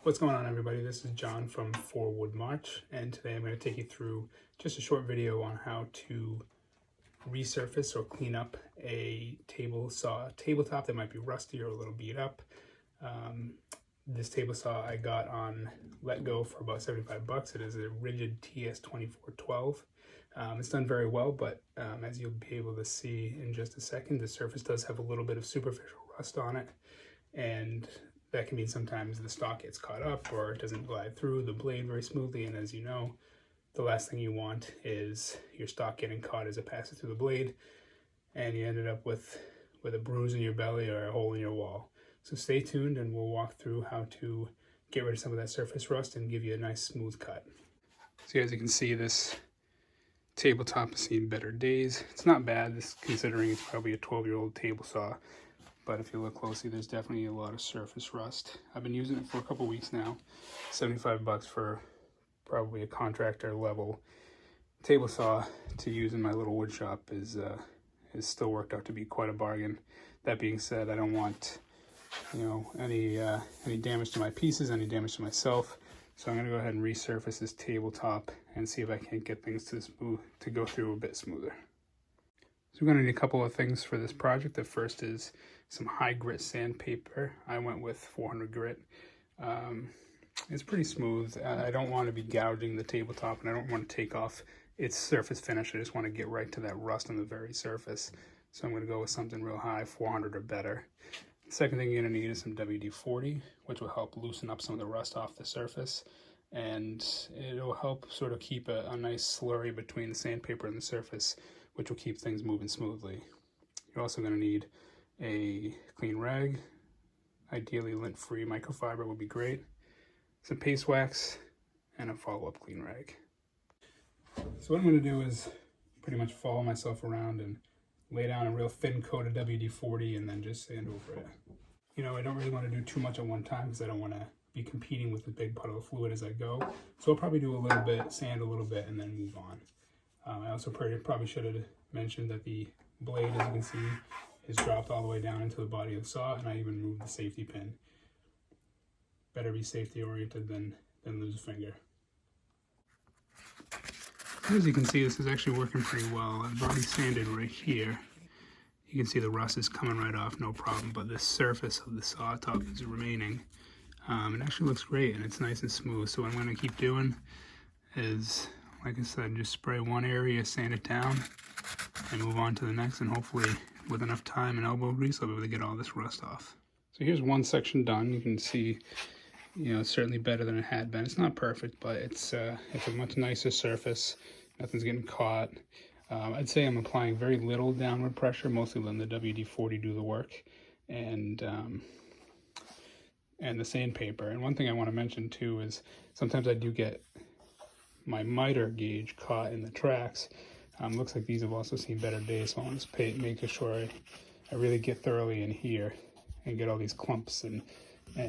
What's going on, everybody? This is John from Forward March, and today I'm going to take you through just a short video on how to resurface or clean up a tabletop that might be rusty or a little beat up. This table saw I got on Let Go for about 75 bucks. It is a Rigid TS2412. It's done very well, but as you'll be able to see in just a second, the surface does have a little bit of superficial rust on it, and that can mean sometimes the stock gets caught up or it doesn't glide through the blade very smoothly. And as you know, the last thing you want is your stock getting caught as it passes through the blade and you ended up with a bruise in your belly or a hole in your wall. So stay tuned and we'll walk through how to get rid of some of that surface rust and give you a nice smooth cut. So as you can see, this tabletop has seen better days. It's not bad, considering it's probably a 12-year-old table saw. But if you look closely, there's definitely a lot of surface rust. I've been using it for a couple weeks now. 75 bucks for probably a contractor level table saw to use in my little wood shop is still worked out to be quite a bargain. That being said, I don't want any damage to my pieces, any damage to myself. So I'm gonna go ahead and resurface this tabletop and see if I can't get things to go through a bit smoother. So we're gonna need a couple of things for this project. The first is some high grit sandpaper. I went with 400 grit. It's pretty smooth. I don't want to be gouging the tabletop, and I don't want to take off its surface finish. I just want to get right to that rust on the very surface. So I'm going to go with something real high, 400 or better. The second thing you're going to need is some WD-40, which will help loosen up some of the rust off the surface, and it'll help sort of keep a nice slurry between the sandpaper and the surface, which will keep things moving smoothly. You're also going to need a clean rag, ideally lint-free. Microfiber would be great, some paste wax, and a follow-up clean rag. So what I'm going to do is pretty much follow myself around and lay down a real thin coat of WD-40 and then just sand over it. I don't really want to do too much at one time because I don't want to be competing with the big puddle of fluid as I go. So I'll probably do a little bit, sand a little bit, and then move on. I also probably should have mentioned that the blade, as you can see, is dropped all the way down into the body of the saw, and I even moved the safety pin. Better be safety oriented than lose a finger. As you can see, this is actually working pretty well. I've already sanded right here. You can see the rust is coming right off, no problem, but the surface of the saw top is remaining. It actually looks great and it's nice and smooth. So what I'm going to keep doing is, like I said, just spray one area, sand it down, and move on to the next, and hopefully with enough time and elbow grease I'll be able to get all this rust off. So here's one section done. You can see, it's certainly better than it had been. It's not perfect, but it's a much nicer surface. Nothing's getting caught. I'd say I'm applying very little downward pressure, mostly letting the WD-40 do the work, and the sandpaper. And one thing I want to mention too is sometimes I do get my miter gauge caught in the tracks. Looks like these have also seen better days, so I want to make sure I really get thoroughly in here and get all these clumps and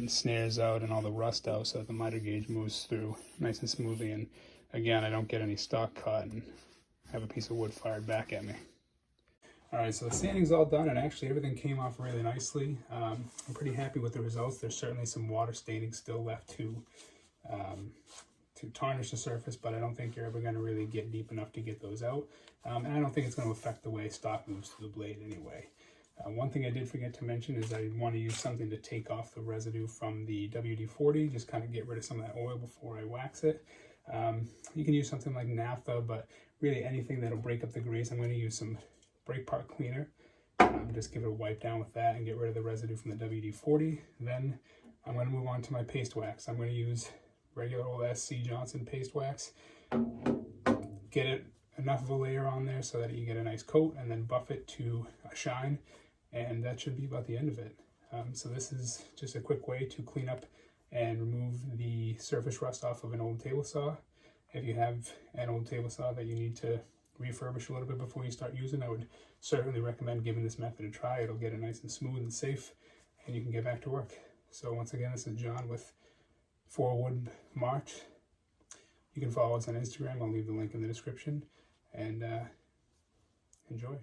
snares out and all the rust out so that the miter gauge moves through nice and smoothly, and again, I don't get any stock caught and have a piece of wood fired back at me. Alright, so the sanding's all done, and actually everything came off really nicely. I'm pretty happy with the results. There's certainly some water staining still left to tarnish the surface, but I don't think you're ever going to really get deep enough to get those out. And I don't think it's going to affect the way stock moves through the blade anyway. One thing I did forget to mention is I want to use something to take off the residue from the WD-40, just kind of get rid of some of that oil before I wax it. You can use something like naphtha, but really anything that'll break up the grease. I'm going to use some brake part cleaner. Just give it a wipe down with that and get rid of the residue from the WD-40. Then I'm going to move on to my paste wax. I'm going to use regular old SC Johnson paste wax. Get it enough of a layer on there so that you get a nice coat, and then buff it to a shine, and that should be about the end of it. So this is just a quick way to clean up and remove the surface rust off of an old table saw. If you have an old table saw that you need to refurbish a little bit before you start using, I would certainly recommend giving this method a try. It'll get it nice and smooth and safe, and you can get back to work. So once again, this is John with Forward March. You can follow us on Instagram. I'll leave the link in the description, and enjoy.